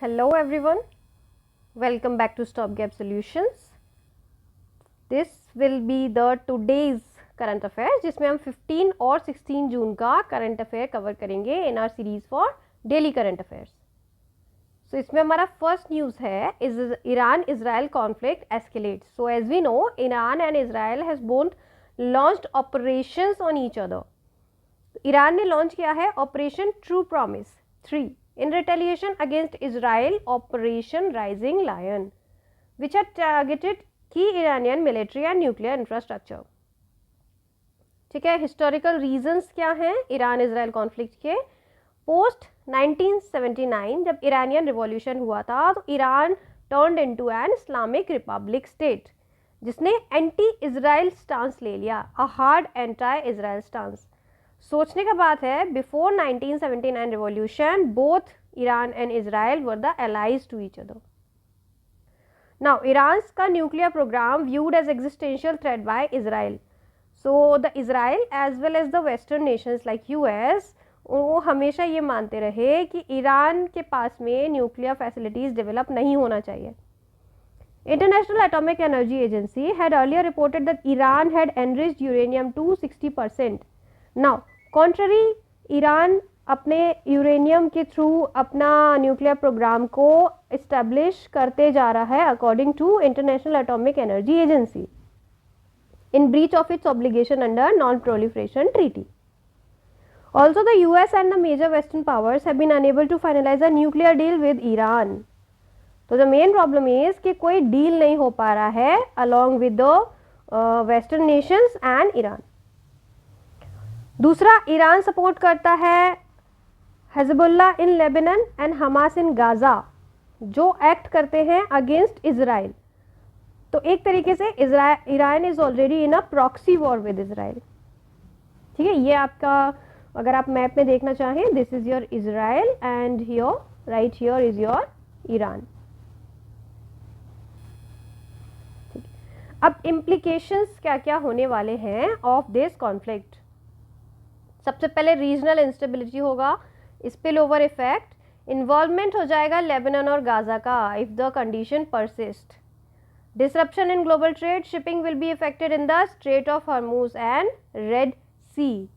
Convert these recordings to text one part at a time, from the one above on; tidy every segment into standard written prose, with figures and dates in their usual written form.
Hello everyone, welcome back to Stopgap Solutions. This will be the today's current affairs जिसमें हम 15 और 16 जून का current affair cover करेंगे in our series for daily current affairs. So इसमें हमारा first news है Iran-Israel conflict escalates. So as we know, Iran and Israel has both launched operations on each other. Iran ने launch किया है operation true promise 3 in retaliation against Israel Operation Rising Lion, which had targeted key Iranian military and nuclear infrastructure. ठीक है, historical reasons क्या हैं Iran Israel conflict के? Post 1979 जब Iranian revolution हुआ था तो Iran turned into an Islamic republic state जिसने एंटी इजराइल स्टांस ले लिया, a hard anti Israel stance. सोचने का बात है, before 1979 revolution both Iran and Israel were the allies to each other. Now Iran का nuclear program viewed as existential threat by Israel. So the Israel as well as the western Nations like US वो हमेशा ये मानते रहे कि Iran के पास में nuclear facilities develop नहीं होना चाहिए. International Atomic Energy Agency had earlier reported that Iran had enriched uranium to 60%. Now contrary Iran अपने यूरेनियम के थ्रू अपना न्यूक्लियर प्रोग्राम को इस्टेब्लिश करते जा रहा है according to international atomic energy agency in breach of its obligation under non proliferation treaty. Also the US and the major western powers have been unable to finalise a nuclear deal with Iran. तो the main problem is कि कोई deal नहीं हो पा रहा है along with the western Nations and Iran. दूसरा, Iran support करता है Hezbollah in Lebanon and Hamas in Gaza जो एक्ट करते हैं अगेंस्ट इजराइल. तो एक तरीके से Iran is already in a proxy war with Israel. ठीक है, ये आपका अगर आप मैप में देखना चाहें, this is your Israel and here right here is your Iran. अब इम्प्लीकेशंस क्या क्या होने वाले हैं ऑफ दिस कॉन्फ्लिक्ट. सबसे पहले रीजनल इंस्टेबिलिटी होगा, स्पिल ओवर इफेक्ट, इन्वॉल्वमेंट हो जाएगा लेबनान और गाजा का if the condition persist. Disruption in global trade, shipping will be affected in the strait of Hormuz and Red Sea.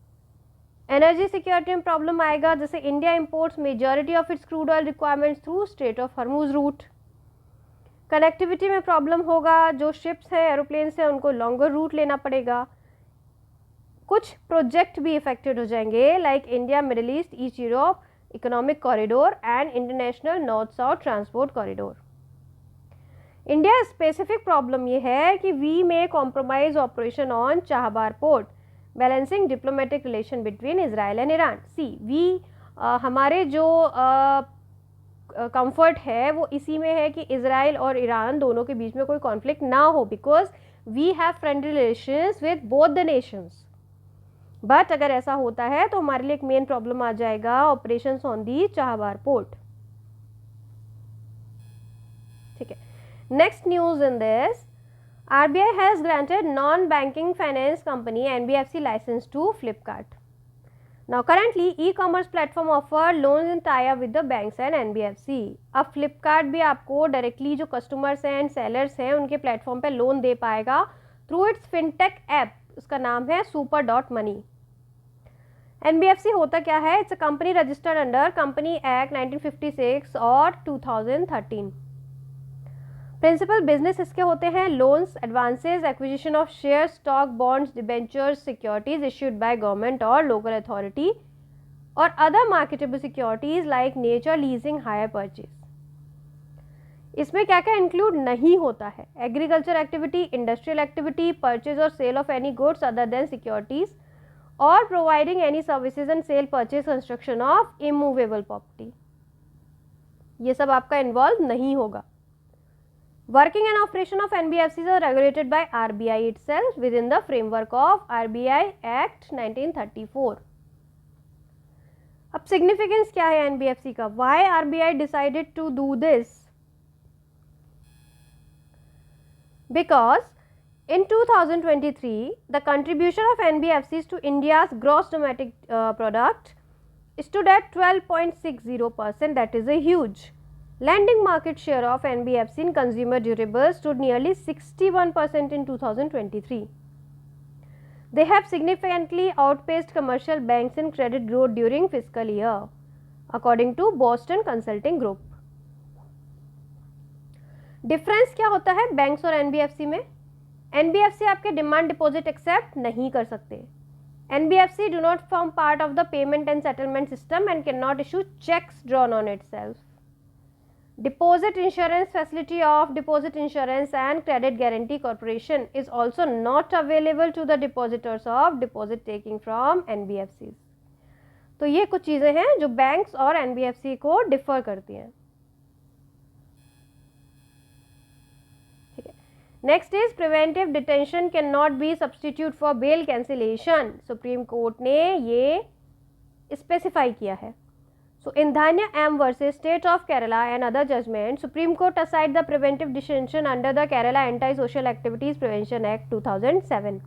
Energy security में problem आएगा, जैसे India imports majority of its crude oil requirements through strait of Hormuz route. Connectivity में problem होगा, जो ships हैं aeroplane से उनको longer root लेना पड़ेगा. कुछ प्रोजेक्ट भी इफेक्टेड हो जाएंगे like India middle east east Europe economic corridor and international north south transport corridor. India specific problem ये है कि we may compromise operation on Chabahar port, balancing diplomatic relation between Israel and Iran. See we हमारे जो comfort है वो इसी में है कि इजराइल और ईरान दोनों के बीच में कोई कॉन्फ्लिक्ट ना हो because we have friendly relations with both the nations. But अगर ऐसा होता है तो हमारे लिए एक मेन प्रॉब्लम आ जाएगा operations on the Chabahar port. ठीक है, next news in this, RBI has granted non banking finance company NBFC licence to Flipkart. Now currently e commerce platform offer loans in tie up with the banks and NBFC. अब Flipkart भी आपको directly जो customers हैं and sellers हैं उनके platform पे loan दे पाएगा through it's fintech app. उसका नाम है super.money. एनबीएफसी होता क्या है? It's a company registered under company act 1956 और 2013. प्रिंसिपल बिजनेस इसके होते हैं loans, advances, acquisition of share, stock, bonds, debentures, securities issued by government और लोकल अथॉरिटी और other marketable securities like nature, leasing, hire purchase. इसमें क्या क्या include नहीं होता है? Agriculture activity, industrial activity, purchase और sale of any goods other than securities और providing any services and sale, purchase, construction of immovable property. ये सब आपका इन्वॉल्व नहीं होगा. Working and operation of NBFCs are regulated by RBI itself within the framework of RBI Act 1934. अब significance क्या है NBFC का? Why RBI decided to do this? Because in 2023, the contribution of NBFCs to India's gross domestic product stood at 12.60%. That is a huge. Lending market share of NBFC in consumer durables stood nearly 61% in 2023. They have significantly outpaced commercial banks in credit growth during fiscal year, according to Boston Consulting Group. Difference क्या होता है banks और NBFC में? NBFC आपके demand deposit accept नहीं कर सकते. NBFC do not form part of the payment and settlement system and can not issue cheques drawn on itself. Deposit insurance facility of Deposit Insurance and Credit Guarantee Corporation is also not available to the depositors of deposit taking from NBFCs. तो ये कुछ चीज़ें हैं जो banks और NBFC को differ करती हैं. ठीक है. Next is preventive detention can not be substitute for bail cancellation. Supreme Court ने ये स्पेसिफाई किया है. So in Dhanya M versus State of Kerala and other judgments, Supreme Court aside the preventive detention under the Kerala Anti-Social Activities Prevention Act 2007.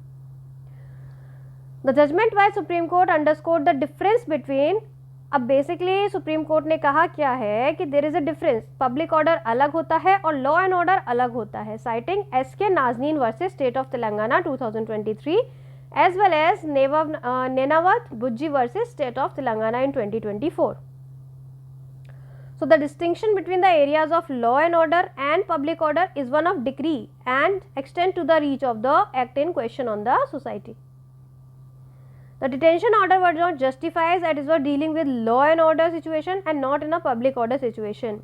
The judgment by Supreme Court underscored the difference between. अब basically Supreme Court ने कहा क्या है कि there is a difference. Public order अलग होता है और law and order अलग होता है. Citing S.K. Nazneen versus State of Telangana 2023 as well as Nenavath Bujji versus State of Telangana in 2024. So the distinction between the areas of law and order and public order is one of decree and extend to the reach of the act in question on the society. The detention order was not justified as it was dealing with law and order situation and not in a public order situation.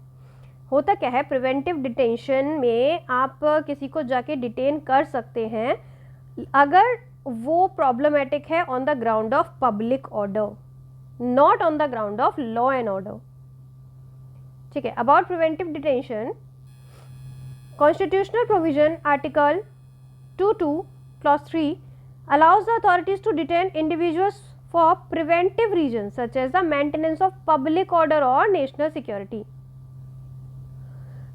होता क्या है, preventive detention में आप किसी को जाके detain कर सकते हैं अगर वो प्रॉब्लमेटिक है on the ground of public order, not on the ground of law and order. ठीक है. About preventive detention, constitutional provision article 22 clause 3 allows the authorities to detain individuals for preventive reasons such as the maintenance of public order or national security.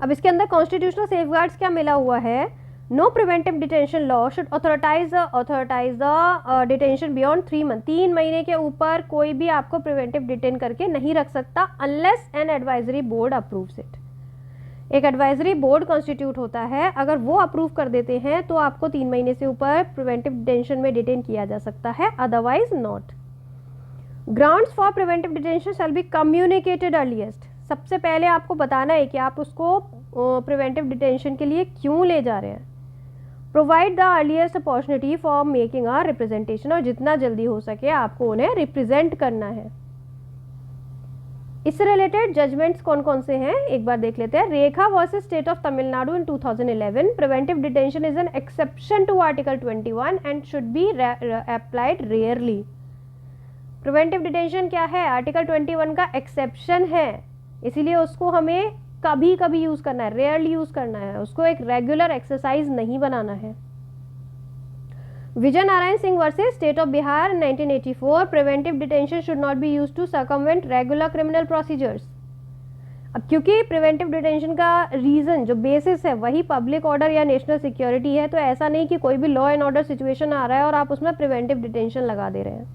अब इसके अंदर constitutional safeguards क्या मिला हुआ है? No preventive detention law should authorise the detention beyond 3 month. 3 महीने के ऊपर कोई भी आपको प्रिवेंटिव डिटेन करके नहीं रख सकता unless an advisory board approves it. एक एडवाइजरी बोर्ड कॉन्स्टिट्यूट होता है, अगर वो अप्रूव कर देते हैं तो आपको 3 महीने से ऊपर प्रिवेंटिव डिटेंशन में डिटेन किया जा सकता है, otherwise not. Grounds for preventive detention shall be communicated earliest. सबसे पहले आपको बताना है कि आप उसको प्रिवेंटिव डिटेंशन के लिए क्यों ले जा रहे हैं. Provide the earliest opportunity for making a representation, और जितना जल्दी हो सके आपको उन्हें रिप्रेजेंट करना है. इससे रिलेटेड जजमेंट्स कौन कौन से हैं एक बार देख लेते हैं. Rekha versus state of Tamil Nadu in 2011, preventive detention is an exception to article 21 and should be applied rarely. Preventive detention क्या है? आर्टिकल 21 का एक्सेप्शन है, इसीलिए उसको हमें कभी कभी यूज करना है, रेयरली यूज करना है, उसको एक रेगुलर एक्सरसाइज नहीं बनाना है. Vijay Narayan Singh versus state of Bihar 1984, preventive detention should not be used to circumvent regular criminal procedures. अब क्योंकि प्रिवेंटिव डिटेंशन का रीजन जो बेसिस है वही पब्लिक ऑर्डर या नेशनल सिक्योरिटी है, तो ऐसा नहीं कि कोई भी लॉ एंड ऑर्डर सिचुएशन आ रहा है और आप उसमें प्रिवेंटिव डिटेंशन लगा दे रहे हैं.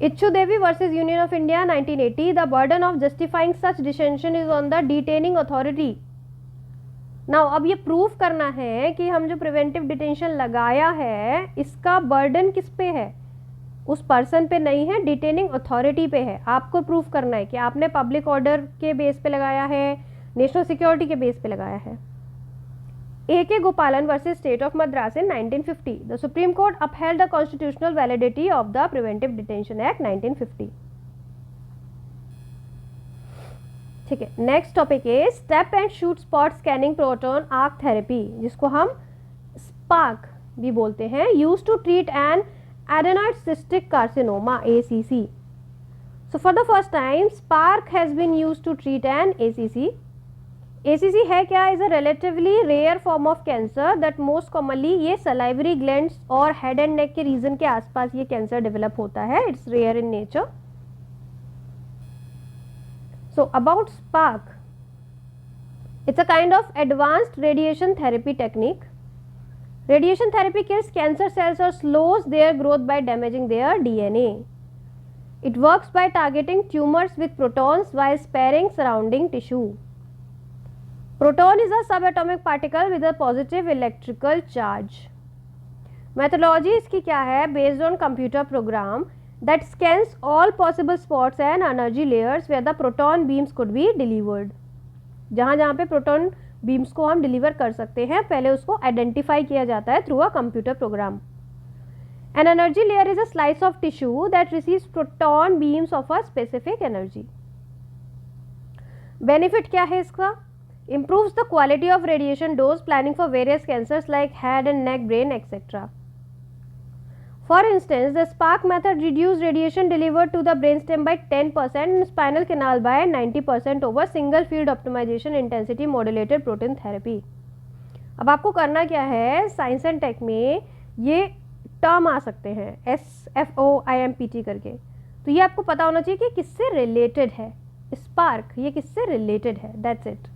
Ichchhu Devi versus union of India 1980, the burden of justifying such detention is on the detaining authority. Now अब ये प्रूव करना है कि हम जो प्रिवेंटिव डिटेंशन लगाया है इसका बर्डन किस पे है? उस पर्सन पे नहीं है, डिटेनिंग अथॉरिटी पे है. आपको प्रूव करना है कि आपने पब्लिक ऑर्डर के बेस पे लगाया है, नेशनल सिक्योरिटी के बेस पे लगाया है. A.K. Gopalan versus State of Madras in 1950. The Supreme Court upheld the constitutional validity of the Preventive Detention Act 1950. ठीक है. नेक्स्ट टॉपिक है step and shoot spot scanning proton arc therapy, जिसको हम spark भी बोलते हैं, use to treat an adenoid cystic carcinoma ACC. So for the first time spark has been used to treat an ACC. ACC है क्या? Is a relatively rare form of cancer that most commonly ये salivary glands और head and neck के region के आसपास ये cancer develop होता है. It's rare in nature. So about spark, it's a kind of advanced radiation therapy technique. Radiation therapy kills cancer cells or slows their growth by damaging their DNA. It works by targeting tumors with protons while sparing surrounding tissue. Proton is a sub atomic particle with a positive electrical charge. Methodology इसकी क्या है? Based on computer program that scans all possible spots and energy layers where the proton beams could be delivered. जहाँ जहाँ पे proton beams को हम deliver कर सकते हैं, पहले उसको आइडेंटिफाई किया जाता है through a computer program. An energy layer is a slice of tissue that receives proton beams of a specific energy. Benefit क्या है इसका? Improves the quality of radiation dose planning for various cancers like head and neck, brain, etc. For instance, the SPARC method reduced radiation delivered to the brainstem by 10% and spinal canal by 90% over single field optimization intensity modulated protein therapy. अब आपको करना क्या है? Science and take में ये term आ सकते हैं SFOIMPT करके, तो ये आपको पता होना चाहिए कि किससे रिलेटेड है। स्पार्क ये किससे रिलेटेड है, that's it.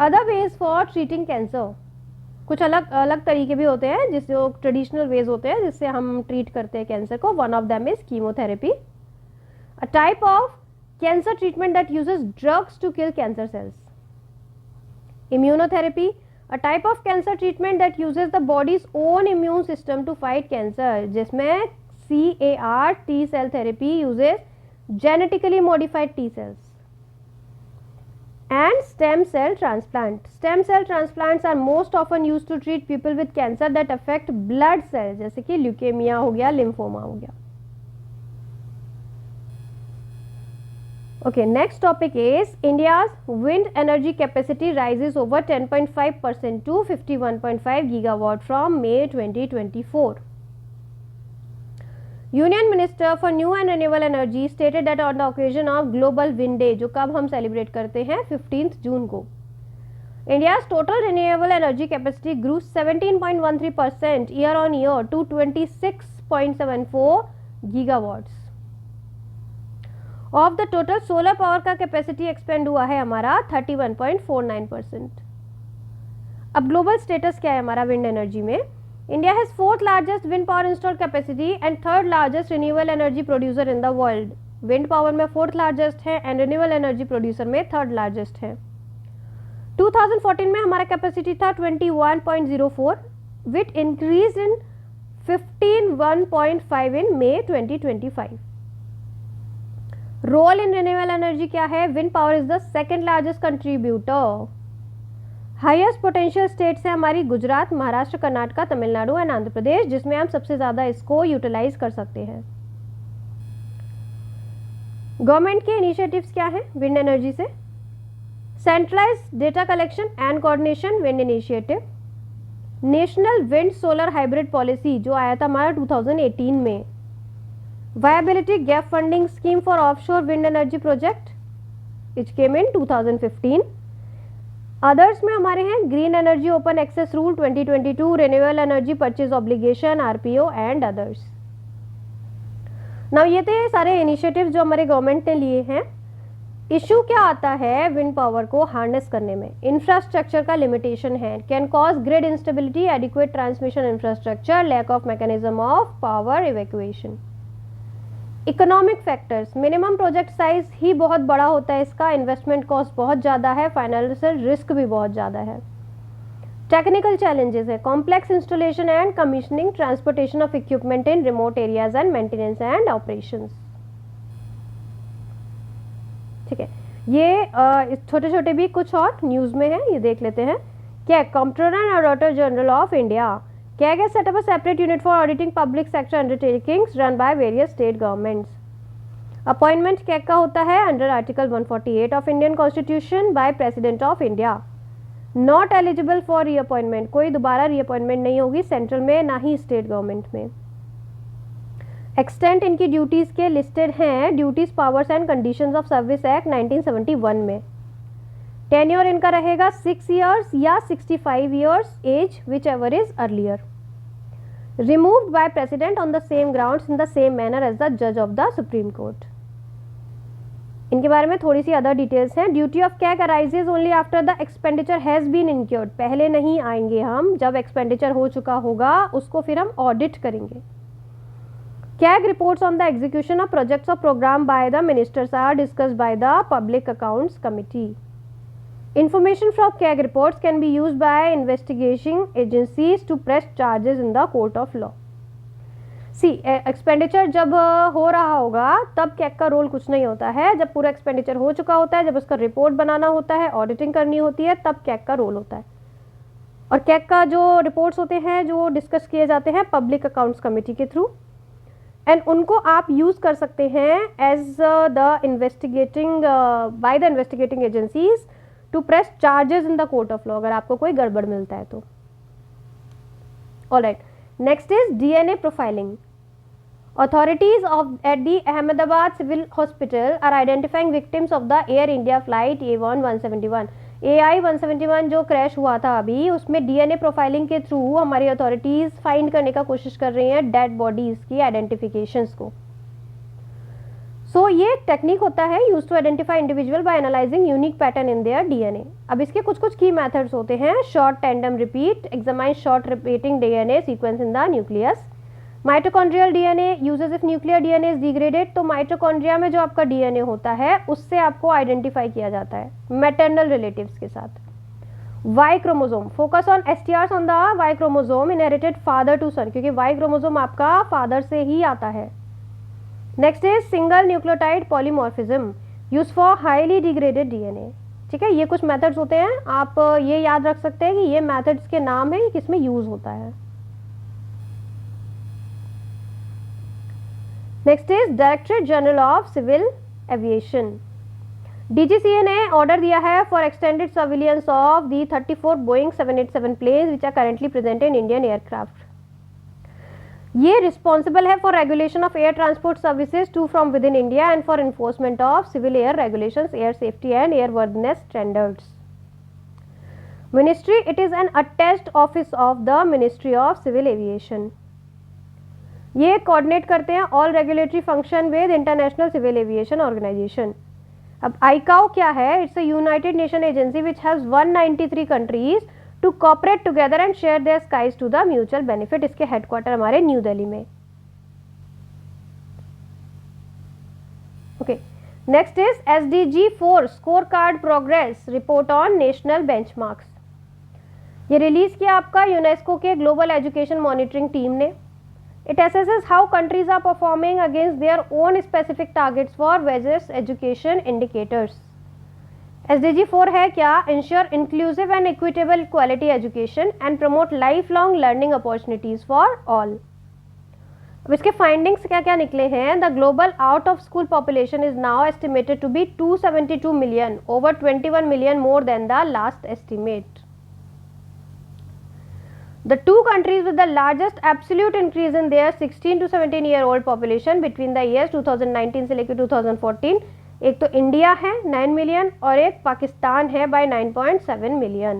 Other ways for treating cancer, कुछ अलग अलग तरीके भी होते हैं जिससे जो ट्रेडिशनल वेज होते हैं जिससे हम ट्रीट करते हैं कैंसर को। One of them is chemotherapy, a type of cancer treatment that uses drugs to kill cancer cells. Immunotherapy, a type of cancer treatment that uses the body's own immune system to fight cancer, जिसमें CAR T cell therapy uses genetically modified T cells, and stem cell transplant. Stem cell transplants are most often used to treat people with cancer that affect blood cells, जैसे कि leukaemia हो गया, lymphoma हो गया। Okay, next topic is India's wind energy capacity rises over 10.5% to 51.5 gigawatt from May 2024. Union Minister for New and Renewable Energy stated that on the occasion of Global Wind Day, जो कब हम celebrate करते हैं 15th जून को, India's total renewable energy capacity grew 17.13% year on year to 26.74 gigawatts. Of the total solar power का capacity expand हुआ है हमारा 31.49%। अब ग्लोबल स्टेटस क्या है हमारा विंड एनर्जी में? India has fourth largest wind power install capacity and third largest renewable energy producer in the world. Wind power में फोर्थ लार्जेस्ट है एंड रिन्यूएबल एनर्जी प्रोड्यूसर में थर्ड लार्जेस्ट है। 2014 में हमारा कैपेसिटी था 21.04 with increase in 15.1.5 in May 2025। Role in renewable energy क्या है? Wind power is the second largest contributor. Highest potential states है हमारी गुजरात, महाराष्ट्र, कर्नाटक, तमिलनाडु एंड आंध्र प्रदेश, जिसमें हम सबसे ज्यादा इसको यूटिलाइज कर सकते हैं। गवर्नमेंट के इनिशिएटिव्स क्या है विंड एनर्जी से? Centralise data collection and coordination wind initiative, national wind solar hybrid policy जो आया था हमारा 2018 में, Viability Gap Funding Scheme for Offshore Wind Energy Project which came in 2015. Others में हमारे हैं Green Energy Open Access Rule 2022, Renewable Energy Purchase Obligation RPO and others. Now ये थे सारे इनिशिएटिव जो हमारे गवर्नमेंट ने लिए हैं। इशू क्या आता है विंड पावर को हार्नेस करने में? इंफ्रास्ट्रक्चर का लिमिटेशन है, can cause grid instability, adequate transmission infrastructure, lack of mechanism of power evacuation. Economic factors, minimum project size ही बहुत बड़ा होता है इसका, इन्वेस्टमेंट कॉस्ट बहुत ज़्यादा है, फाइनेंशियल रिस्क भी बहुत ज़्यादा है। टेक्निकल चैलेंजेस है, complex installation and commissioning, transportation of equipment in remote areas and maintenance and operations. ठीक है, ये छोटे छोटे भी कुछ और न्यूज़ में है, ये देख लेते हैं। क्या comptroller and auditor general of India CAG has set up a separate unit for auditing public sector undertakings run by various state governments. Appointment CAG का होता है under Article 148 of Indian Constitution by President of India. Not eligible for reappointment, कोई दोबारा reappointment नहीं होगी central में ना ही state government में। एक्सटेंट इनकी ड्यूटीज़ के लिस्टेड हैं duties powers and conditions of service act 1971 में। टेन्योर इनका रहेगा 6 years या 65 years as which ever is earlier. Removed by president on the same grounds in the same manner as the जज of the supreme court. इनके बारे में थोड़ी सी अदर डिटेल्स हैं। Duty of CAG arises only after the expenditure has been incurred, पहले नहीं आएंगे हम, जब एक्सपेंडिचर हो चुका होगा उसको फिर हम ऑडिट करेंगे। CAG reports on the execution of projects or program by the ministers are discussed by the Public Accounts Committee. Information from CAG reports can be used by investigating agencies to press charges in the court of law. See expenditure जब हो रहा होगा तब CAG का role कुछ नहीं होता है, जब पूरा एक्सपेंडिचर हो चुका होता है, जब उसका रिपोर्ट बनाना होता है, ऑडिटिंग करनी होती है, तब कैग का रोल होता है. और कैग का जो रिपोर्ट्स होते हैं जो डिस्कस किए जाते हैं पब्लिक अकाउंट्स कमेटी के थ्रू, एंड उनको आप यूज़ कर सकते हैं as the investigating by the investigating agencies to press charges in the court of law अगर आपको कोई गड़बड़ मिलता है तो. Alright, next is DNA profiling. Authorities at the Ahmedabad Civil Hospital are identifying victims of the Air India flight A171. AI-171 जो crash हुआ था अभी, उसमें डीएनए प्रोफाइलिंग के थ्रू हमारी अथॉरिटीज़ फाइंड करने का कोशिश कर रही हैं डेड बॉडीज़ की आइडेंटिफिकेशंस को. ये एक टेक्निक होता है use to identify individual by analysing unique pattern in their DNA. अब इसके कुछ कुछ की मेथड्स होते हैं. Short tandem repeat, examine short repeating DNA sequence in the nucleus. Mitochondrial DNA uses if nuclear DNA is degraded. तो mitochondria में जो आपका डीएनए होता है उससे आपको आइडेंटिफाई किया जाता है मैटरनल रिलेटिव्स के साथ. Y chromosome, focus on STRs on the Y chromosome inherited father to son, क्योंकि वाई क्रोमोसोम आपका फादर से ही आता है. Next is single nucleotide polymorphism use for highly degraded DNA. ठीक है, ये कुछ मेथड्स होते हैं, आप ये याद रख सकते हैं कि ये मेथड्स के नाम है, किसमें यूज होता है. Next is directorate general of civil aviation. DGCA ने ऑर्डर दिया है for extended surveillance of the 34 Boeing 787 planes which are currently present in Indian aircraft. ये रिस्पॉन्सिबल है for regulation of air transport services to from within India and for enforcement of civil air regulations, air safety and airworthiness standards. Ministry, it is an attached office of the ministry of civil aviation. ये coordinate करते हैं all regulatory function with international civil aviation organisation. अब ICAO क्या है? It's a united nation agency which has 193 countries to cooperate together and share their skies to the mutual benefit. इसके headquarter हमारे New Delhi में. Okay, next is SDG 4 score card progress report on national benchmarks. ये release किया आपका UNESCO के global education monitoring team ने. It assesses how countries are performing against their own specific targets for various education indicators. SDG 4 है क्या? Ensure inclusive and equitable quality education and promote lifelong learning opportunities for all. अब इसके findings क्या क्या निकले हैं? The global out of school population is now estimated to be 272 million, over 21 million more than the last estimate. The two countries with the largest absolute increase in their 16 to 17-year-old population between the years 2019 से लेकर 2014, एक तो India है 9 million और एक पाकिस्तान है by 9.7 million.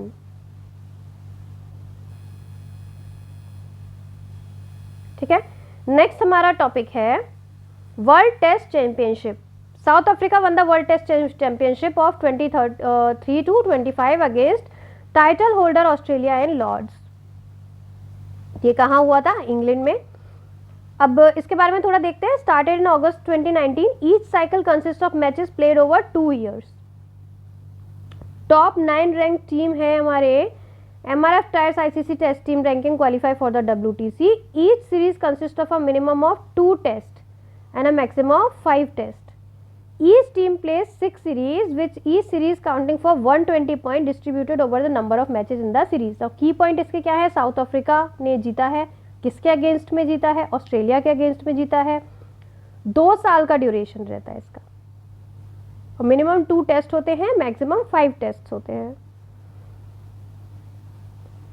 ठीक है, नेक्स्ट हमारा टॉपिक है world test championship. South Africa won the world test championship of 23 to 25 against title holder Australia in Lord's. ये कहाँ हुआ था? इंग्लैंड में. अब इसके बारे में थोड़ा देखते हैं. Started in August 2019. Each cycle consist of matches played over 2 years. Top 9 rank team है हमारे MRF tyres ICC test team ranking qualify for the WTC. Each series consist of a minimum of 2 test and a maximum of 5 test. Each team plays 6 series, which each series counting for 120 point distributed over the number of matches in the series. अब की point इसके क्या है? South Africa ने जीता है. किसके against में जीता है? ऑस्ट्रेलिया के अगेंस्ट में जीता है. 2 साल का ड्यूरेशन रहता है इसका और मिनिमम 2 टेस्ट होते हैं, मैक्सिमम 5 टेस्ट होते हैं.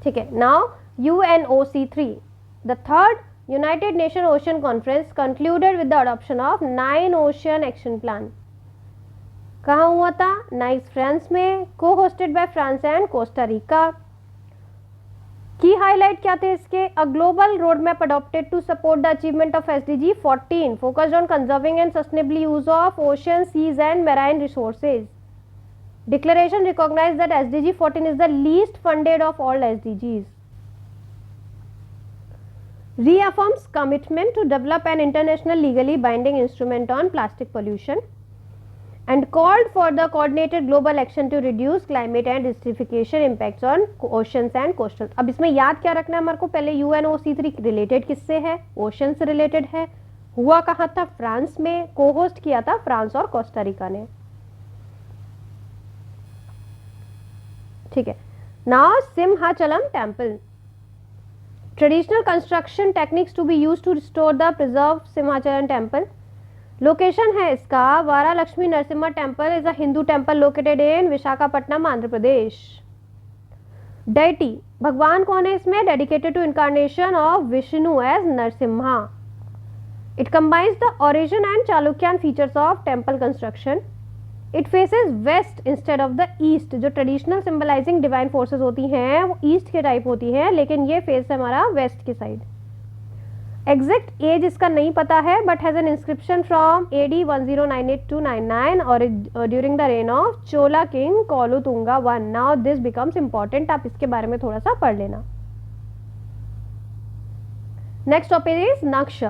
ठीक है, now UNOC3, the third United Nations Ocean Conference concluded with the adoption of 9 Ocean Action Plan. कहाँ हुआ था? नाइस, फ्रांस में, co-hosted by France and Costa Rica. की हाईलाइट क्या थे इसके? A global roadmap adopted to support the achievement of SDG 14 focused on conserving and sustainable use of ocean, seas and marine resources. Declaration recognized that SDG 14 is the least funded of all SDGs. Reaffirms commitment to develop an international legally binding instrument on plastic pollution. And called for the coordinated global action to reduce climate and desertification impacts on oceans and coastal. अब इसमें याद क्या रखना है हमारे को, पहले UNOC3 related किससे है, ओशन से रिलेटेड है, हुआ कहाँ था, फ्रांस में, को होस्ट किया था फ्रांस और कोस्टारिका ने। ठीक है, now Simhachalam temple, traditional construction techniques to be used to restore the preserve Simhachalam temple. Location है इसका Varalakshmi Narasimha temple is a Hindu temple located in Visakhapatnam Andhra Pradesh. Deity, भगवान कौन है इसमें, dedicated to incarnation of Vishnu as Narasimha. It combines the origin and Chalukyan features of temple construction. It faces west instead of the east. जो traditional symbolising divine forces होती हैं वो east के type होती हैं, लेकिन ये फेस है हमारा वेस्ट की साइड। एग्जैक्ट एज इसका नहीं पता है, but has an inscription from AD 1098-99 और during the reign of Chola king Kulottunga I। Now this becomes important, आप इसके बारे में थोड़ा सा पढ़ लेना। Next topic is Naksha.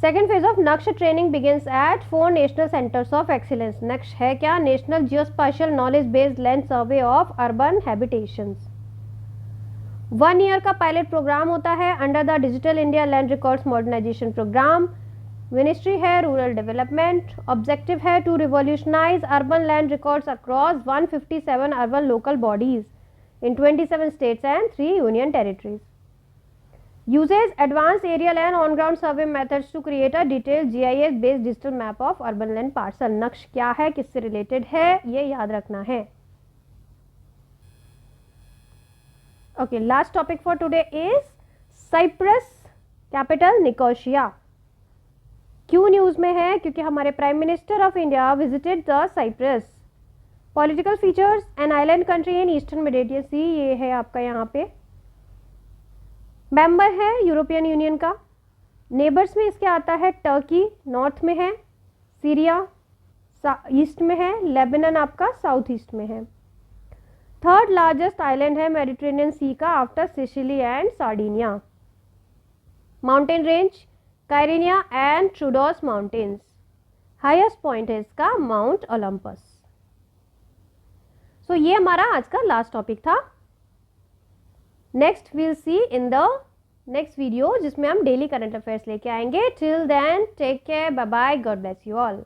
Second phase of Naksha training begins at 4 national centres of excellence. Naksha है क्या, national geospatial knowledge based land survey of urban habitations. 1 year का पायलट प्रोग्राम होता है under the digital India land records modernisation programme. Ministry है rural development. Objective है to revolutionise urban land records across 157 urban local bodies in 27 states and 3 union territories. uses advanced aerial and on ground survey methods to create a detailed GIS based digital map of urban land parcel। नक्श क्या है, किससे related है, ये याद रखना है। Okay, last topic for today is Cyprus capital Nicosia. क्यों न्यूज में है, क्योंकि हमारे prime minister of India visited the Cyprus. Political features, an island country in eastern Mediterranean sea, ये है आपका यहाँ पे। मेंबर है यूरोपियन यूनियन का। नेबर्स में इसके आता है टर्की नॉर्थ में है, सीरिया ईस्ट में है, लेबनान आपका साउथ ईस्ट में है। थर्ड लार्जेस्ट आइलैंड है मेडिटेरेनियन सी का after Sicily and Sardinia. Mountain range Kyrenia and Troodos mountains. Highest point है इसका माउंट ओलंपस। सो ये हमारा आज का लास्ट टॉपिक था। Next we'll see in the next video जिसमें हम डेली करंट अफेयर्स लेके आएंगे। Till then take care, bye bye, God bless you all.